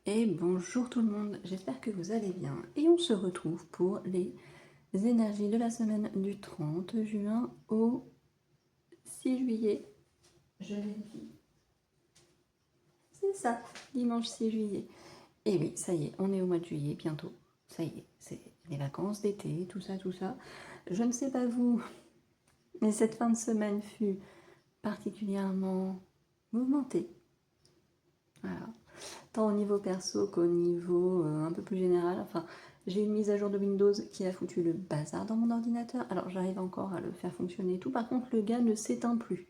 Et bonjour tout le monde, j'espère que vous allez bien. Et on se retrouve pour les énergies de la semaine du 30 juin au 6 juillet. Je vérifie. C'est ça, dimanche 6 juillet. Et oui, ça y est, on est au mois de juillet bientôt. Ça y est, c'est les vacances d'été, tout ça, tout ça. Je ne sais pas vous, mais cette fin de semaine fut particulièrement mouvementée. Voilà. Tant au niveau perso qu'au niveau un peu plus général. Enfin, j'ai une mise à jour de Windows qui a foutu le bazar dans mon ordinateur. Alors j'arrive encore à le faire fonctionner et tout. Par contre, le gars ne s'éteint plus.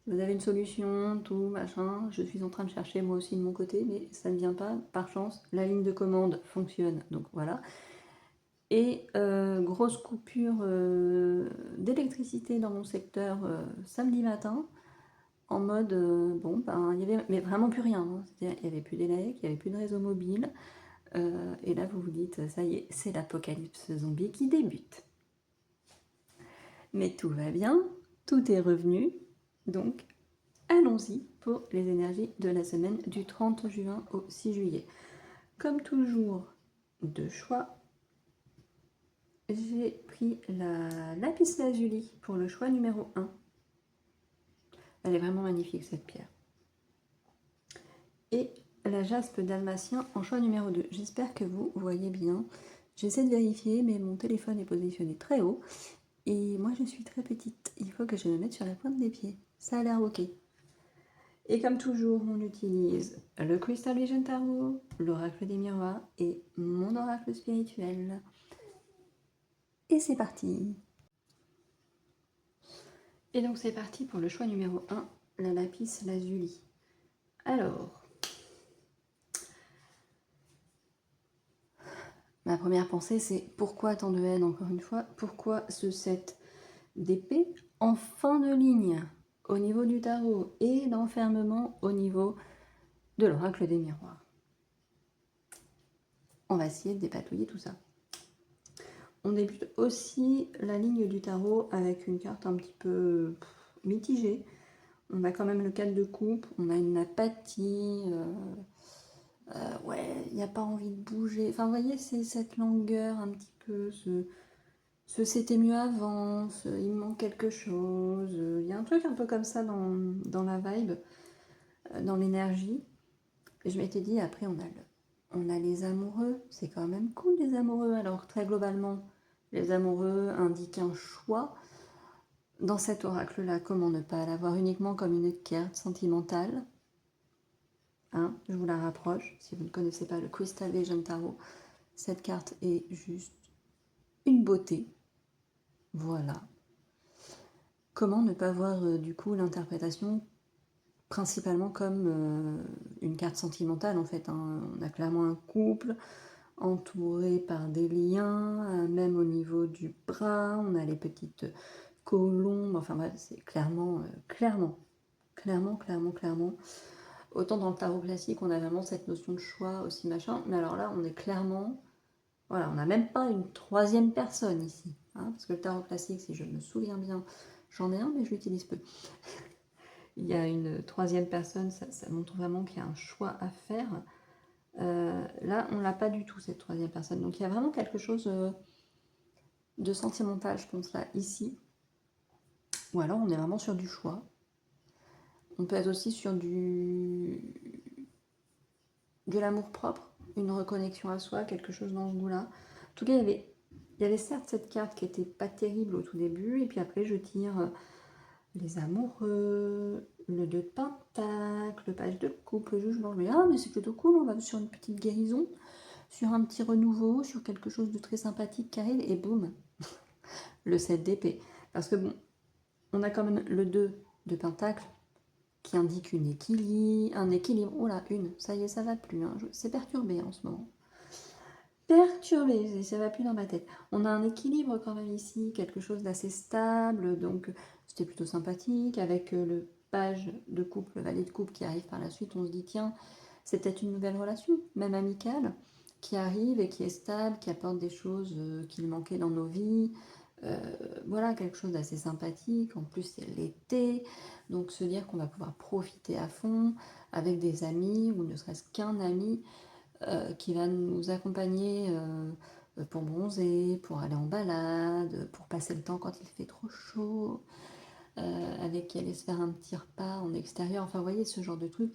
Si vous avez une solution, tout, machin, je suis en train de chercher moi aussi de mon côté, mais ça ne vient pas. Par chance, la ligne de commande fonctionne, donc voilà. Et grosse coupure d'électricité dans mon secteur samedi matin. En mode, bon, ben, il y avait mais vraiment plus rien. Hein. C'est-à-dire, il n'y avait plus d'élec, il n'y avait plus de réseau mobile. Et là, vous vous dites, ça y est, c'est l'apocalypse zombie qui débute. Mais tout va bien, tout est revenu. Donc, allons-y pour les énergies de la semaine du 30 juin au 6 juillet. Comme toujours, deux choix. J'ai pris la lapis lazuli pour le choix numéro 1. Elle est vraiment magnifique cette pierre. Et la jaspe dalmatien en choix numéro 2. J'espère que vous voyez bien. J'essaie de vérifier, mais mon téléphone est positionné très haut. Et moi, je suis très petite. Il faut que je me mette sur la pointe des pieds. Ça a l'air ok. Et comme toujours, on utilise le Crystal Vision Tarot, l'oracle des miroirs et mon oracle spirituel. Et c'est parti. Et donc c'est parti pour le choix numéro 1, la lapis lazuli. Alors, ma première pensée, c'est pourquoi tant de haine, encore une fois? Pourquoi ce set d'épée en fin de ligne au niveau du tarot et d'enfermement au niveau de l'oracle des miroirs? On va essayer de dépatouiller tout ça. On débute aussi la ligne du tarot avec une carte un petit peu mitigée. On a quand même le 4 de coupe, on a une apathie, ouais, il n'y a pas envie de bouger. Enfin, vous voyez, c'est cette langueur un petit peu, ce c'était mieux avant, il me manque quelque chose. Il y a un truc un peu comme ça dans la vibe, dans l'énergie. Et je m'étais dit, après, on a les amoureux. C'est quand même cool, les amoureux. Alors, très globalement, les amoureux indiquent un choix. Dans cet oracle-là, comment ne pas l'avoir uniquement comme une carte sentimentale? Hein, je vous la rapproche, si vous ne connaissez pas le Crystal Vision Tarot. Cette carte est juste une beauté. Voilà. Comment ne pas voir du coup l'interprétation principalement comme une carte sentimentale en fait. Hein. On a clairement un couple entouré par des liens, même au niveau du bras, on a les petites colombes, enfin bref, c'est clairement. Autant dans le tarot classique, on a vraiment cette notion de choix aussi machin, mais alors là, on est clairement. Voilà, on n'a même pas une troisième personne ici. Hein, parce que le tarot classique, si je me souviens bien, j'en ai un, mais je l'utilise peu. Il y a une troisième personne, ça montre vraiment qu'il y a un choix à faire. Là, on l'a pas du tout, cette troisième personne. Donc, il y a vraiment quelque chose de sentimental, je pense, là, ici. Ou alors, on est vraiment sur du choix. On peut être aussi sur de l'amour-propre, une reconnexion à soi, quelque chose dans ce goût-là. En tout cas, il y avait certes cette carte qui était pas terrible au tout début, et puis après, je tire les amoureux, le 2 de pentacle, le page de coupe, le jugement. Je me dis, ah, mais c'est plutôt cool, on va sur une petite guérison, sur un petit renouveau, sur quelque chose de très sympathique qui arrive, et boum, le 7 d'épée. Parce que bon, on a quand même le 2 de pentacle qui indique un équilibre. Oh là, ça y est, ça va plus. Hein. C'est perturbé en ce moment. Perturbé, ça va plus dans ma tête. On a un équilibre quand même ici, quelque chose d'assez stable, donc c'était plutôt sympathique. Avec le page de coupe, le valet de coupe qui arrive par la suite, on se dit tiens, c'est peut-être une nouvelle relation, même amicale, qui arrive et qui est stable, qui apporte des choses qui manquaient dans nos vies. Voilà, quelque chose d'assez sympathique. En plus, c'est l'été, donc se dire qu'on va pouvoir profiter à fond avec des amis, ou ne serait-ce qu'un ami qui va nous accompagner pour bronzer, pour aller en balade, pour passer le temps quand il fait trop chaud, avec qui aller se faire un petit repas en extérieur. Enfin, vous voyez, ce genre de truc.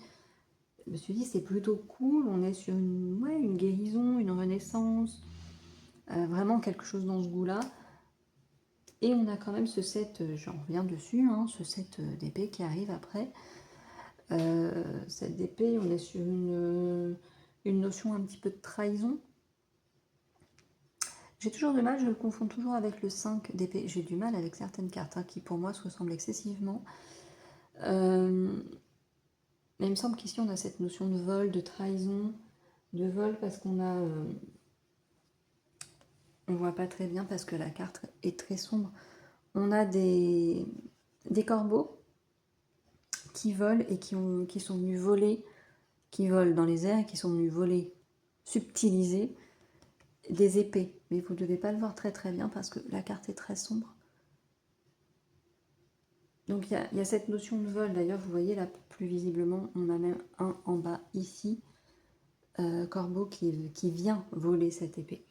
Je me suis dit, c'est plutôt cool. On est sur une guérison, une renaissance, vraiment quelque chose dans ce goût-là. Et on a quand même ce set, j'en reviens dessus, hein, ce set d'épée qui arrive après. Cette d'épée, on est sur une notion un petit peu de trahison. J'ai toujours du mal, je le confonds toujours avec le 5 d'épée. J'ai du mal avec certaines cartes hein, qui pour moi se ressemblent excessivement. Mais il me semble qu'ici on a cette notion de vol, de trahison, de vol parce qu'on a... on voit pas très bien parce que la carte est très sombre. On a des corbeaux qui volent et qui sont venus voler, qui volent dans les airs et qui sont venus voler, subtiliser des épées. Mais vous ne devez pas le voir très très bien parce que la carte est très sombre. Donc il y a cette notion de vol. D'ailleurs, vous voyez là plus visiblement, on a même un en bas ici, corbeau qui vient voler cette épée.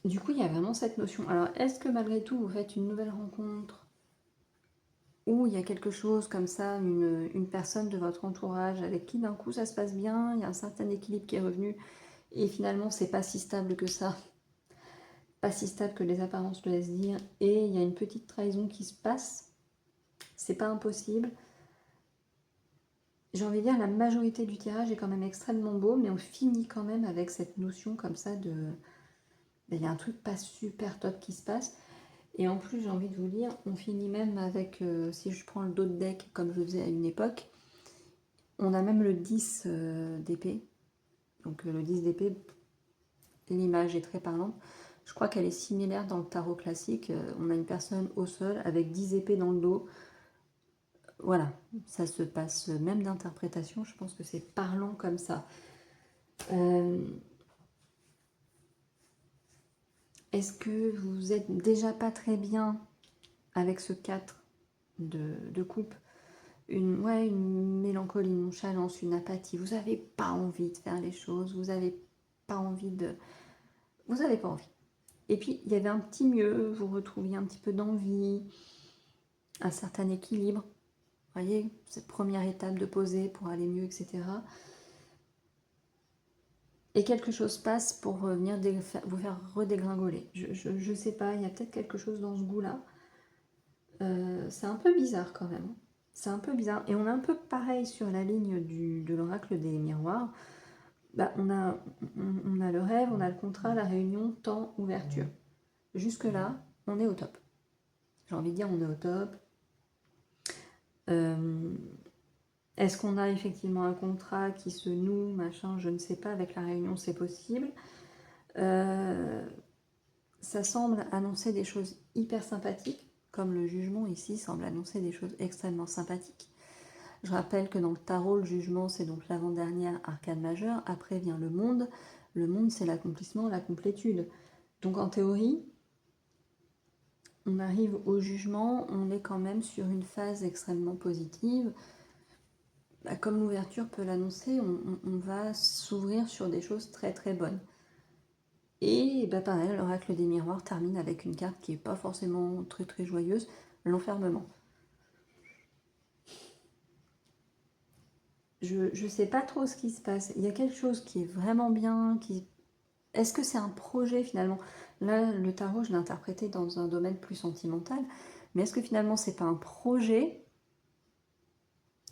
Du coup, il y a vraiment cette notion. Alors, est-ce que malgré tout, vous faites une nouvelle rencontre ou il y a quelque chose comme ça, une personne de votre entourage avec qui d'un coup ça se passe bien, il y a un certain équilibre qui est revenu et finalement c'est pas si stable que ça, pas si stable que les apparences le laissent dire, et il y a une petite trahison qui se passe, c'est pas impossible. J'ai envie de dire la majorité du tirage est quand même extrêmement beau, mais on finit quand même avec cette notion comme ça de... Il y a un truc pas super top qui se passe. Et en plus, j'ai envie de vous dire, on finit même avec, si je prends le dos de deck comme je faisais à une époque, on a même le 10 d'épée. Donc le 10 d'épée, l'image est très parlante. Je crois qu'elle est similaire dans le tarot classique. On a une personne au sol avec 10 épées dans le dos. Voilà, ça se passe même d'interprétation. Je pense que c'est parlant comme ça. Est-ce que vous êtes déjà pas très bien avec ce 4 de coupe, une mélancolie, une nonchalance, une apathie, vous n'avez pas envie de faire les choses, vous n'avez pas envie de... Vous n'avez pas envie. Et puis, il y avait un petit mieux, vous retrouviez un petit peu d'envie, un certain équilibre. Vous voyez, cette première étape de poser pour aller mieux, etc. Et quelque chose passe pour venir vous faire redégringoler. Je sais pas, il y a peut-être quelque chose dans ce goût-là. C'est un peu bizarre quand même. C'est un peu bizarre. Et on est un peu pareil sur la ligne de l'oracle des miroirs. Bah, on a le rêve, on a le contrat, la réunion, temps, ouverture. Jusque-là, on est au top. J'ai envie de dire, on est au top. Est-ce qu'on a effectivement un contrat qui se noue, machin, je ne sais pas, avec la réunion, c'est possible. Ça semble annoncer des choses hyper sympathiques, comme le jugement ici semble annoncer des choses extrêmement sympathiques. Je rappelle que dans le tarot, le jugement, c'est donc l'avant-dernière arcane majeure. Après vient le monde. Le monde, c'est l'accomplissement, la complétude. Donc en théorie, on arrive au jugement, on est quand même sur une phase extrêmement positive. Bah, comme l'ouverture peut l'annoncer, on va s'ouvrir sur des choses très très bonnes. Et bah, pareil, l'oracle des miroirs termine avec une carte qui n'est pas forcément très très joyeuse, l'enfermement. Je ne sais pas trop ce qui se passe. Il y a quelque chose qui est vraiment bien. Est-ce que c'est un projet finalement? Là, le tarot, je l'ai interprété dans un domaine plus sentimental. Mais est-ce que finalement, c'est pas un projet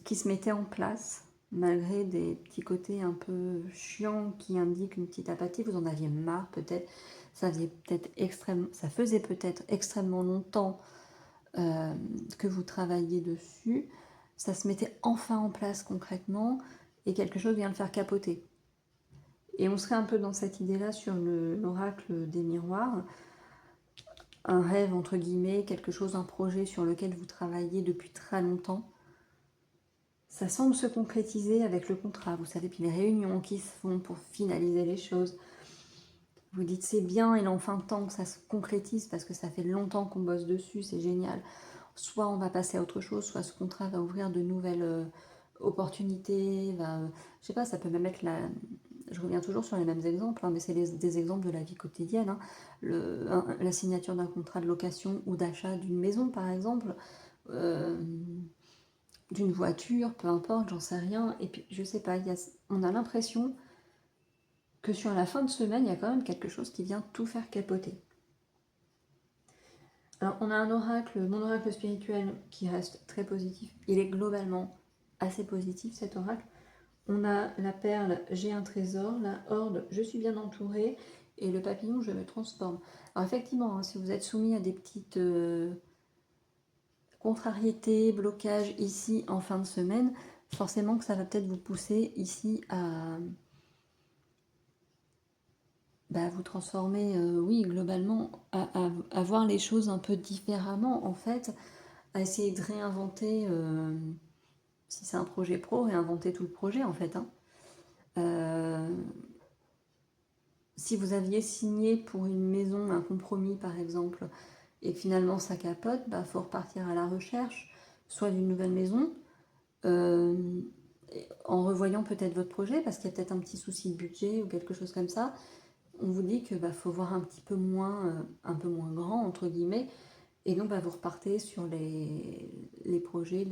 qui se mettait en place malgré des petits côtés un peu chiants qui indiquent une petite apathie? Vous en aviez marre peut-être. Ça faisait peut-être extrêmement longtemps que vous travailliez dessus. Ça se mettait enfin en place concrètement et quelque chose vient le faire capoter. Et on serait un peu dans cette idée-là sur l'oracle des miroirs. Un rêve, entre guillemets, quelque chose, un projet sur lequel vous travaillez depuis très longtemps. Ça semble se concrétiser avec le contrat, vous savez, puis les réunions qui se font pour finaliser les choses. Vous dites c'est bien, il est enfin temps que ça se concrétise parce que ça fait longtemps qu'on bosse dessus, c'est génial. Soit on va passer à autre chose, soit ce contrat va ouvrir de nouvelles opportunités, je sais pas, ça peut même être je reviens toujours sur les mêmes exemples, hein, mais c'est des exemples de la vie quotidienne, hein. La signature d'un contrat de location ou d'achat d'une maison par exemple, d'une voiture, peu importe, j'en sais rien. Et puis je sais pas, on a l'impression que sur la fin de semaine, il y a quand même quelque chose qui vient tout faire capoter. Alors, on a un oracle, mon oracle spirituel, qui reste très positif. Il est globalement assez positif, cet oracle. On a la perle, j'ai un trésor, la horde, je suis bien entourée, et le papillon, je me transforme. Alors, effectivement, hein, si vous êtes soumis à des petites contrariétés, blocages ici en fin de semaine, forcément que ça va peut-être vous pousser ici à vous transformer, oui, globalement, à voir les choses un peu différemment, en fait, à essayer de réinventer, si c'est un projet pro, réinventer tout le projet, en fait, hein. Si vous aviez signé pour une maison un compromis, par exemple, et que finalement ça capote, faut repartir à la recherche, soit d'une nouvelle maison, en revoyant peut-être votre projet, parce qu'il y a peut-être un petit souci de budget ou quelque chose comme ça. On vous dit que faut voir un peu moins grand, entre guillemets, et donc vous repartez sur les projets,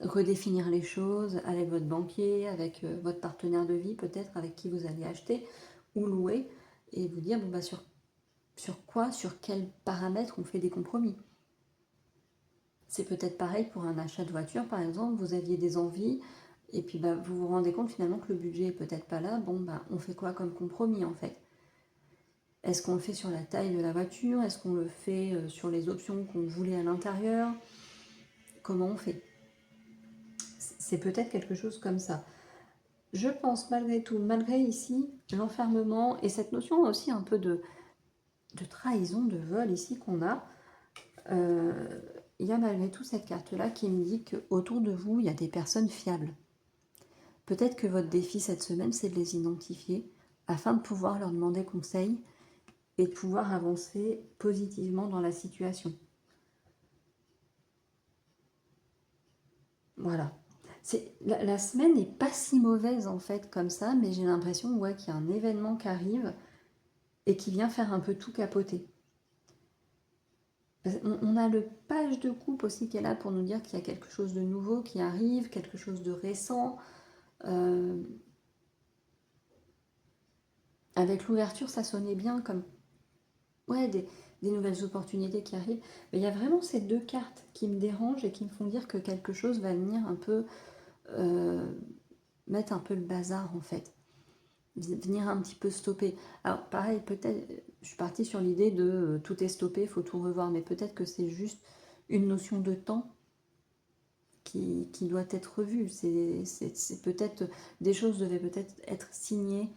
redéfinir les choses avec votre banquier, avec votre partenaire de vie peut-être, avec qui vous allez acheter ou louer, et vous dire sur quels paramètres on fait des compromis. C'est peut-être pareil pour un achat de voiture par exemple, vous aviez des envies, et puis vous vous rendez compte finalement que le budget est peut-être pas là, on fait quoi comme compromis en fait? Est-ce qu'on le fait sur la taille de la voiture? Est-ce qu'on le fait sur les options qu'on voulait à l'intérieur? Comment on fait? C'est peut-être quelque chose comme ça. Je pense malgré tout, malgré ici l'enfermement et cette notion aussi un peu de trahison, de vol ici qu'on a, il y a malgré tout cette carte-là qui me dit qu'autour de vous, il y a des personnes fiables. Peut-être que votre défi cette semaine, c'est de les identifier afin de pouvoir leur demander conseil et de pouvoir avancer positivement dans la situation. Voilà. La semaine n'est pas si mauvaise en fait comme ça, mais j'ai l'impression qu'il y a un événement qui arrive et qui vient faire un peu tout capoter. On a le page de coupe aussi qui est là pour nous dire qu'il y a quelque chose de nouveau qui arrive, quelque chose de récent. Avec l'ouverture, ça sonnait bien comme des nouvelles opportunités qui arrivent. Mais il y a vraiment ces deux cartes qui me dérangent et qui me font dire que quelque chose va venir un peu mettre un peu le bazar en fait. Venir un petit peu stopper. Alors pareil, peut-être, je suis partie sur l'idée de tout est stoppé, il faut tout revoir, mais peut-être que c'est juste une notion de temps qui doit être revue. C'est peut-être, des choses devaient peut-être être signées,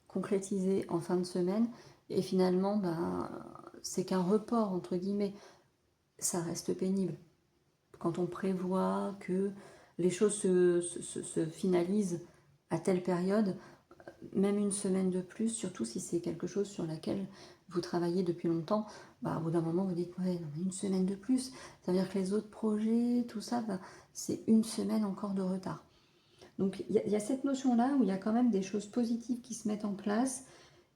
concrétisées en fin de semaine, et finalement, c'est qu'un report, entre guillemets. Ça reste pénible. Quand on prévoit que les choses se finalisent à telle période, même une semaine de plus, surtout si c'est quelque chose sur laquelle vous travaillez depuis longtemps, au bout d'un moment vous dites ouais, non, mais une semaine de plus, ça veut dire que les autres projets, tout ça, c'est une semaine encore de retard. Donc il y a cette notion-là où il y a quand même des choses positives qui se mettent en place,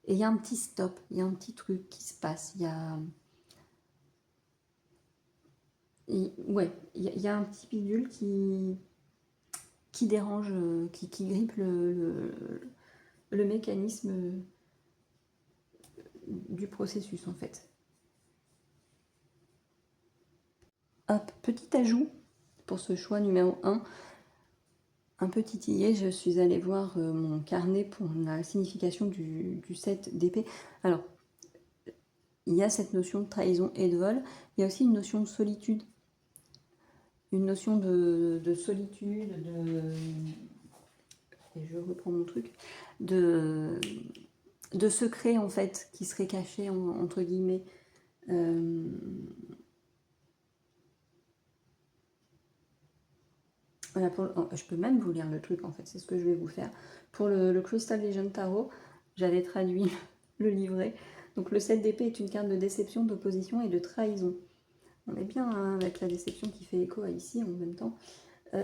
et il y a un petit stop, il y a un petit truc qui se passe, il y a un petit bidule qui dérange, qui grippe le mécanisme du processus en fait. Hop, petit ajout pour ce choix numéro 1. Un peu titillé, je suis allée voir mon carnet pour la signification du 7 d'épée. Alors, il y a cette notion de trahison et de vol, il y a aussi une notion de solitude. Une notion de solitude, et je reprends mon truc, de secret en fait, qui serait caché entre guillemets. Voilà, je peux même vous lire le truc en fait, c'est ce que je vais vous faire. Pour le Crystal Vision Tarot, j'avais traduit le livret. Donc le 7 d'épée est une carte de déception, d'opposition et de trahison. On est bien hein, avec la déception qui fait écho à ici en même temps.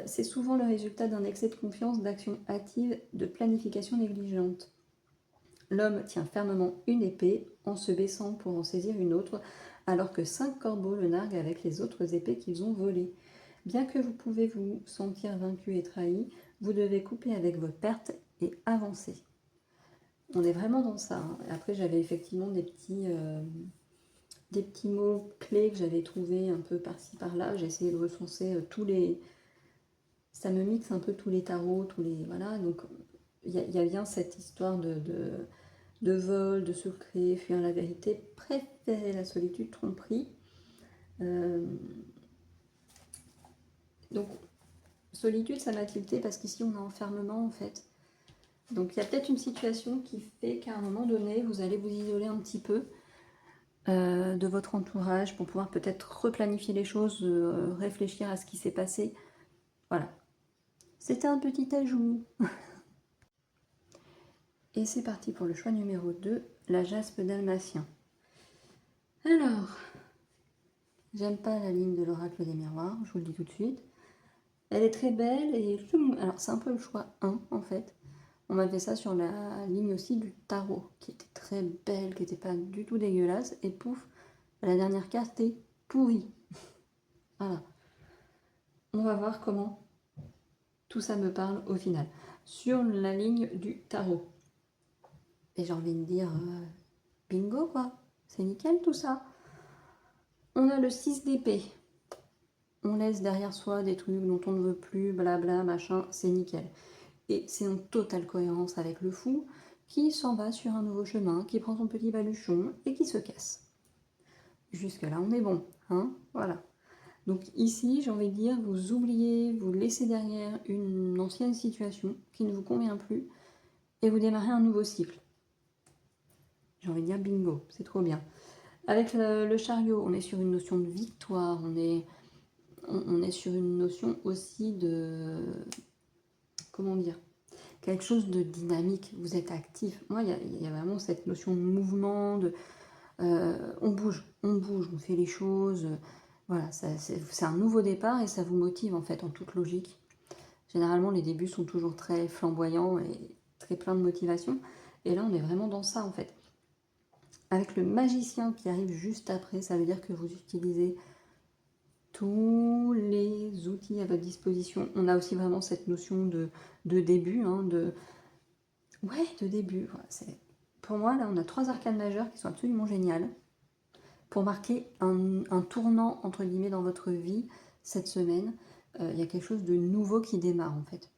C'est souvent le résultat d'un excès de confiance, d'action hâtive, de planification négligente. L'homme tient fermement une épée en se baissant pour en saisir une autre, alors que 5 corbeaux le narguent avec les autres épées qu'ils ont volées. Bien que vous pouvez vous sentir vaincu et trahi, vous devez couper avec vos pertes et avancer. On est vraiment dans ça. Hein. Après, j'avais effectivement des petits mots clés que j'avais trouvés un peu par-ci par-là. J'ai essayé de recenser tous les... Ça me mixe un peu tous les tarots, tous les... Voilà, donc il y a bien cette histoire de vol, de secret, fuir la vérité, préférer la solitude, tromperie. Donc, solitude, ça m'a tilté parce qu'ici, on a enfermement, en fait. Donc, il y a peut-être une situation qui fait qu'à un moment donné, vous allez vous isoler un petit peu de votre entourage pour pouvoir peut-être replanifier les choses, réfléchir à ce qui s'est passé. Voilà. C'était un petit ajout. Et c'est parti pour le choix numéro 2, la jaspe dalmatien. Alors, j'aime pas la ligne de l'oracle des miroirs, je vous le dis tout de suite. Elle est très belle et... Alors, c'est un peu le choix 1, en fait. On m'a fait ça sur la ligne aussi du tarot, qui était très belle, qui n'était pas du tout dégueulasse. Et pouf, la dernière carte est pourrie. Voilà. On va voir comment tout ça me parle au final. Sur la ligne du tarot. Et j'ai envie de dire, bingo quoi, c'est nickel tout ça. On a le 6 d'épée. On laisse derrière soi des trucs dont on ne veut plus, blabla, machin, c'est nickel. Et c'est en totale cohérence avec le fou qui s'en va sur un nouveau chemin, qui prend son petit baluchon et qui se casse. Jusque-là, on est bon, hein, voilà. Donc ici, j'ai envie de dire, vous oubliez, vous laissez derrière une ancienne situation qui ne vous convient plus et vous démarrez un nouveau cycle. J'ai envie de dire bingo, c'est trop bien. Avec le chariot, on est sur une notion de victoire, on est sur une notion aussi de... Comment dire ? Quelque chose de dynamique, vous êtes actif. Moi, il y a vraiment cette notion de mouvement, on bouge, on fait les choses. Voilà, c'est un nouveau départ et ça vous motive en fait en toute logique. Généralement, les débuts sont toujours très flamboyants et très pleins de motivation. Et là, on est vraiment dans ça en fait. Avec le magicien qui arrive juste après, ça veut dire que vous utilisez tous les outils à votre disposition. On a aussi vraiment cette notion de début, hein, de début. Voilà, pour moi, là, on a 3 arcanes majeures qui sont absolument géniales pour marquer un tournant, entre guillemets, dans votre vie cette semaine. Il y a quelque chose de nouveau qui démarre, en fait.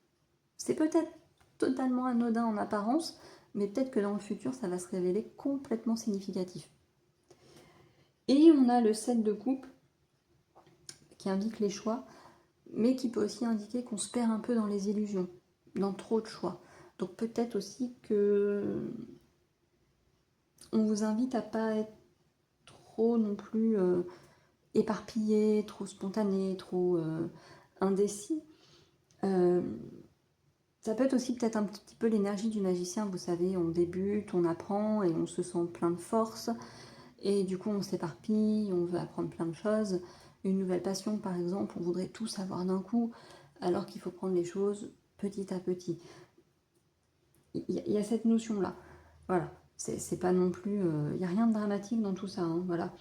C'est peut-être totalement anodin en apparence, mais peut-être que dans le futur, ça va se révéler complètement significatif. Et on a le 7 de coupe qui indique les choix, mais qui peut aussi indiquer qu'on se perd un peu dans les illusions, dans trop de choix. Donc peut-être aussi que on vous invite à pas être trop non plus éparpillé, trop spontané, trop indécis. Ça peut être aussi peut-être un petit peu l'énergie du magicien, vous savez, on débute, on apprend et on se sent plein de force. Et du coup, on s'éparpille, on veut apprendre plein de choses. Une nouvelle passion, par exemple, on voudrait tout savoir d'un coup, alors qu'il faut prendre les choses petit à petit. Il y a cette notion-là. Voilà. C'est pas non plus... Il n'y a rien de dramatique dans tout ça. Hein, voilà.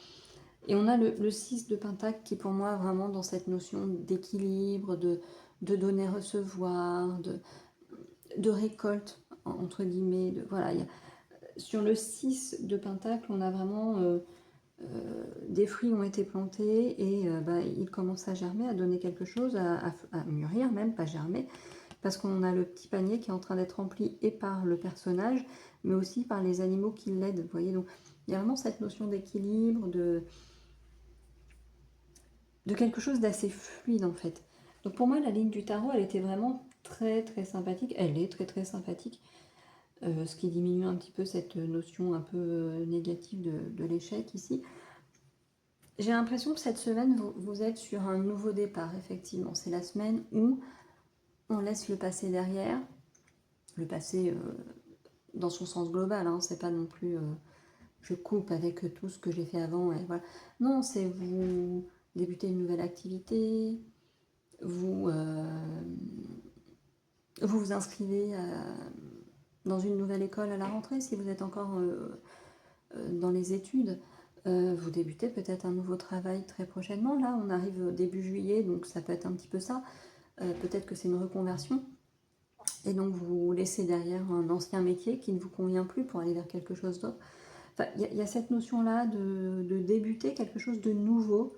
Et on a le 6 de Pentacle qui, pour moi, vraiment dans cette notion d'équilibre, de donner-recevoir, de récolte, entre guillemets. Voilà. Sur le 6 de Pentacle, on a vraiment... des fruits ont été plantés et ils commencent à germer, à donner quelque chose, à mûrir même, pas germer, parce qu'on a le petit panier qui est en train d'être rempli et par le personnage, mais aussi par les animaux qui l'aident, vous voyez. Donc il y a vraiment cette notion d'équilibre, de quelque chose d'assez fluide en fait. Donc pour moi, la ligne du tarot, elle était vraiment très très sympathique, elle est très très sympathique, ce qui diminue un petit peu cette notion un peu négative de l'échec ici. J'ai l'impression que cette semaine, vous êtes sur un nouveau départ, effectivement. C'est la semaine où on laisse le passé derrière, le passé dans son sens global, hein, c'est pas non plus je coupe avec tout ce que j'ai fait avant et voilà. Non, c'est vous débutez une nouvelle activité, vous vous inscrivez dans une nouvelle école à la rentrée si vous êtes encore dans les études. Vous débutez peut-être un nouveau travail très prochainement. Là, on arrive début juillet, donc ça peut être un petit peu ça. Peut-être que c'est une reconversion. Et donc, vous laissez derrière un ancien métier qui ne vous convient plus pour aller vers quelque chose d'autre. Enfin, il y a cette notion-là de débuter quelque chose de nouveau.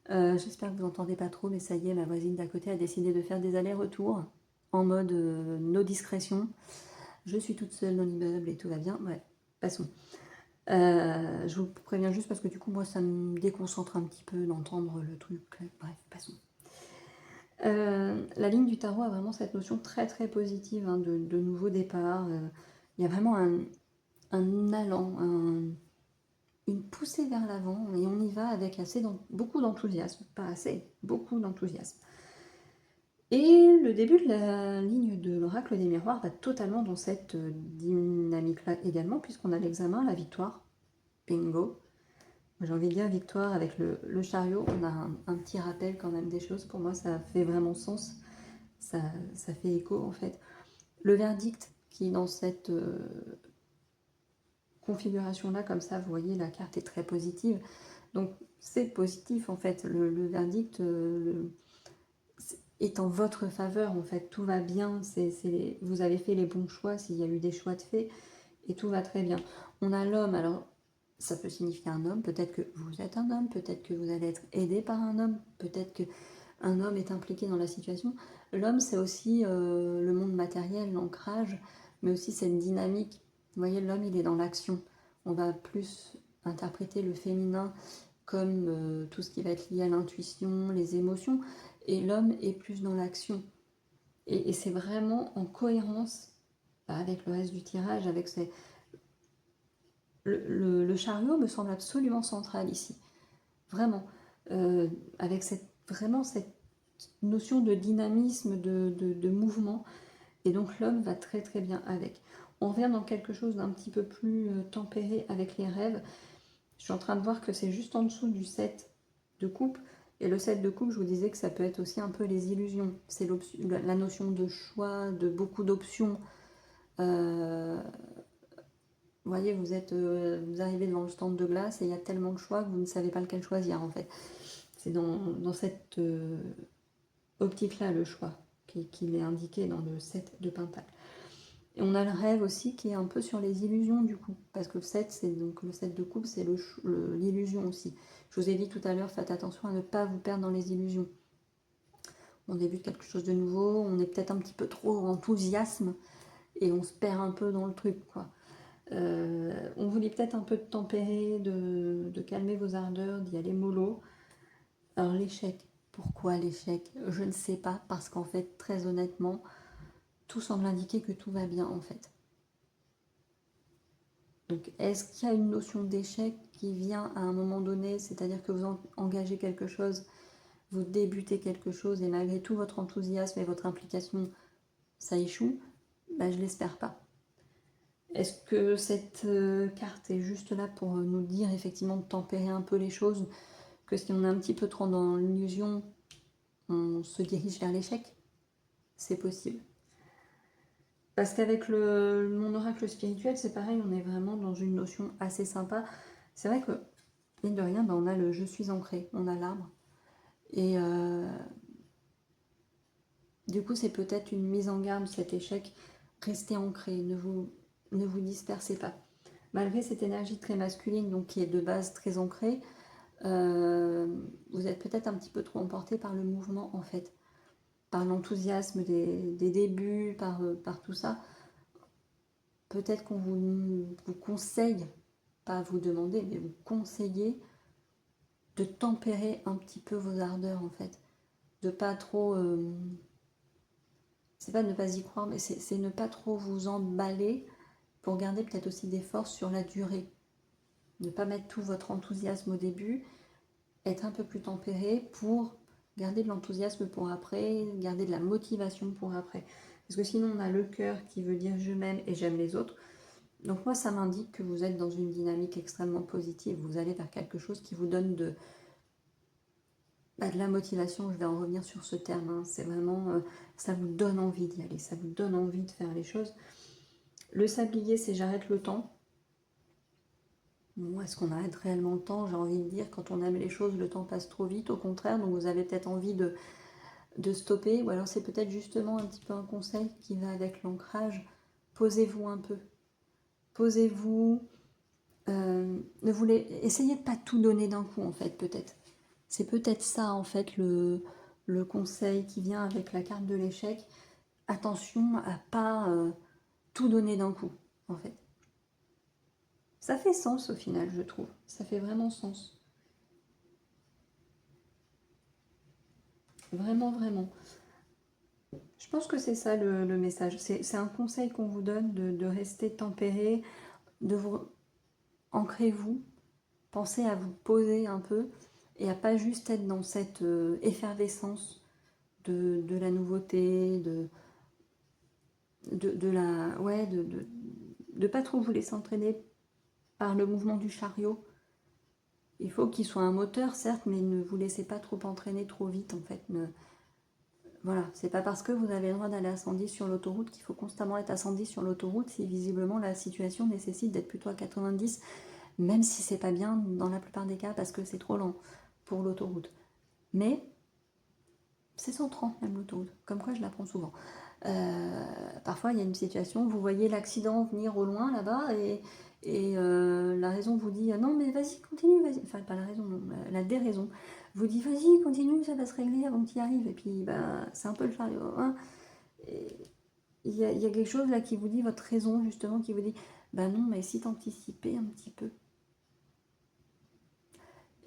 J'espère que vous n'entendez pas trop, mais ça y est, ma voisine d'à côté a décidé de faire des allers-retours en mode no discrétion. Je suis toute seule dans l'immeuble et tout va bien. Ouais, passons. Je vous préviens juste parce que du coup, moi, ça me déconcentre un petit peu d'entendre le truc. Bref, passons. La ligne du tarot a vraiment cette notion très très positive hein, de nouveau départ. Il y a vraiment un allant, une poussée vers l'avant et on y va avec beaucoup d'enthousiasme. Pas assez, beaucoup d'enthousiasme. Et le début de la ligne de l'oracle des miroirs va totalement dans cette dynamique-là également, puisqu'on a l'examen, la victoire. Bingo. J'ai envie de dire victoire avec le chariot. On a un petit rappel quand même des choses. Pour moi, ça fait vraiment sens. Ça fait écho en fait. Le verdict qui est dans cette configuration-là, comme ça, vous voyez, la carte est très positive. Donc c'est positif en fait. Le verdict est en votre faveur en fait. Tout va bien. Vous avez fait les bons choix s'il y a eu des choix de fait et tout va très bien. On a l'homme, alors ça peut signifier un homme, peut-être que vous êtes un homme, peut-être que vous allez être aidé par un homme, peut-être qu'un homme est impliqué dans la situation. L'homme, c'est aussi le monde matériel, l'ancrage, mais aussi cette dynamique. Vous voyez, l'homme, il est dans l'action. On va plus interpréter le féminin comme tout ce qui va être lié à l'intuition, les émotions, et l'homme est plus dans l'action. Et c'est vraiment en cohérence avec le reste du tirage, avec ces... Le chariot me semble absolument central ici. Vraiment. Avec vraiment cette notion de dynamisme, de mouvement. Et donc l'homme va très très bien avec. On revient dans quelque chose d'un petit peu plus tempéré avec les rêves. Je suis en train de voir que c'est juste en dessous du 7 de coupe. Et le 7 de coupe, je vous disais que ça peut être aussi un peu les illusions. C'est la notion de choix, de beaucoup d'options. Vous voyez, vous arrivez devant le stand de glace et il y a tellement de choix que vous ne savez pas lequel choisir en fait. C'est dans cette optique-là le choix qu'il est indiqué dans le 7 de Pentacle. Et on a le rêve aussi qui est un peu sur les illusions du coup, parce que le 7, c'est donc le 7 de coupe, c'est l'illusion aussi. Je vous ai dit tout à l'heure, faites attention à ne pas vous perdre dans les illusions. On débute quelque chose de nouveau, on est peut-être un petit peu trop enthousiasme et on se perd un peu dans le truc quoi. On vous dit peut-être un peu de tempérer, de calmer vos ardeurs, d'y aller mollo. Alors l'échec, pourquoi l'échec? Je ne sais pas, parce qu'en fait, très honnêtement, tout semble indiquer que tout va bien en fait. Donc est-ce qu'il y a une notion d'échec qui vient à un moment donné, c'est-à-dire que vous engagez quelque chose, vous débutez quelque chose et malgré tout votre enthousiasme et votre implication, ça échoue? Ben, je l'espère pas. Est-ce que cette carte est juste là pour nous dire effectivement de tempérer un peu les choses, que si on est un petit peu trop dans l'illusion, on se dirige vers l'échec? C'est possible. Parce qu'avec mon oracle spirituel, c'est pareil, on est vraiment dans une notion assez sympa. C'est vrai que, mine de rien, ben on a le je suis ancré, on a l'arbre. Et du coup, c'est peut-être une mise en garde, cet échec. Restez ancré, ne vous dispersez pas. Malgré cette énergie très masculine, donc qui est de base très ancrée, vous êtes peut-être un petit peu trop emporté par le mouvement en fait, par l'enthousiasme des débuts, par tout ça. Peut-être qu'on vous conseille, pas vous demander, mais vous conseiller de tempérer un petit peu vos ardeurs en fait, de pas trop, c'est pas ne pas y croire, mais c'est ne pas trop vous emballer pour garder peut-être aussi des forces sur la durée, ne pas mettre tout votre enthousiasme au début, être un peu plus tempéré pour garder de l'enthousiasme pour après, garder de la motivation pour après. Parce que sinon on a le cœur qui veut dire je m'aime et j'aime les autres. Donc moi, ça m'indique que vous êtes dans une dynamique extrêmement positive. Vous allez vers quelque chose qui vous donne de la motivation. Je vais en revenir sur ce terme. Hein. C'est vraiment, ça vous donne envie d'y aller. Ça vous donne envie de faire les choses. Le sablier, c'est j'arrête le temps. Bon, est-ce qu'on arrête réellement le temps? J'ai envie de dire, quand on aime les choses, le temps passe trop vite. Au contraire, donc vous avez peut-être envie de stopper. Ou alors c'est peut-être justement un petit peu un conseil qui va avec l'ancrage. Posez-vous un peu. Posez-vous. Essayez de pas tout donner d'un coup, en fait, peut-être. C'est peut-être ça, en fait, le conseil qui vient avec la carte de l'échec. Attention à pas tout donner d'un coup, en fait. Ça fait sens au final, je trouve. Ça fait vraiment sens. Vraiment, vraiment. Je pense que c'est ça le message. C'est un conseil qu'on vous donne de rester tempéré, de vous ancrez-vous, pensez à vous poser un peu et à pas juste être dans cette effervescence de la nouveauté, de la. Ouais, de pas trop vous laisser entraîner par le mouvement du chariot. Il faut qu'il soit un moteur, certes, mais ne vous laissez pas trop entraîner trop vite, en fait. Voilà, c'est pas parce que vous avez le droit d'aller à 110 sur l'autoroute qu'il faut constamment être à 110 sur l'autoroute si visiblement la situation nécessite d'être plutôt à 90, même si c'est pas bien dans la plupart des cas parce que c'est trop lent pour l'autoroute. Mais c'est 130 même l'autoroute, comme quoi je l'apprends souvent. Parfois il y a une situation, vous voyez l'accident venir au loin là-bas et la raison vous dit non mais vas-y continue, vas-y. Enfin pas la raison, non, la déraison vous dit vas-y continue, ça va se régler avant que tu y arrives. Et puis bah, c'est un peu le chariot. Hein. Il y a quelque chose là qui vous dit, votre raison justement, qui vous dit bah non mais si t'anticipais un petit peu.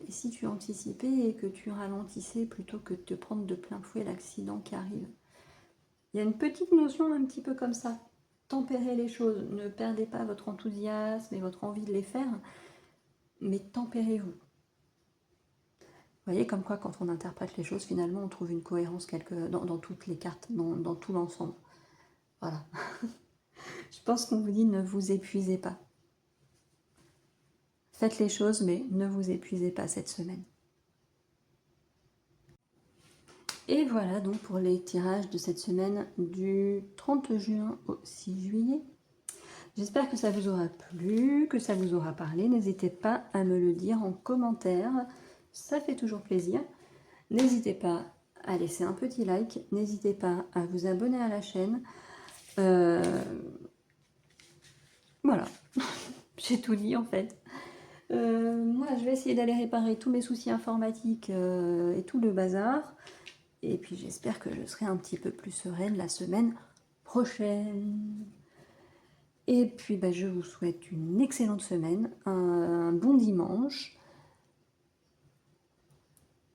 Et si tu anticipais et que tu ralentissais plutôt que de te prendre de plein fouet l'accident qui arrive. Il y a une petite notion un petit peu comme ça. Tempérez les choses. Ne perdez pas votre enthousiasme et votre envie de les faire, mais tempérez-vous. Vous voyez, comme quoi, quand on interprète les choses, finalement, on trouve une cohérence dans toutes les cartes, dans tout l'ensemble. Voilà. Je pense qu'on vous dit ne vous épuisez pas. Faites les choses, mais ne vous épuisez pas cette semaine. Et voilà donc pour les tirages de cette semaine du 30 juin au 6 juillet. J'espère que ça vous aura plu, que ça vous aura parlé. N'hésitez pas à me le dire en commentaire, ça fait toujours plaisir. N'hésitez pas à laisser un petit like, n'hésitez pas à vous abonner à la chaîne. Voilà, j'ai tout dit en fait. Moi, je vais essayer d'aller réparer tous mes soucis informatiques et tout le bazar. Et puis j'espère que je serai un petit peu plus sereine la semaine prochaine. Et puis bah, je vous souhaite une excellente semaine, un bon dimanche.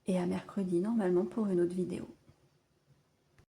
Et à mercredi normalement pour une autre vidéo.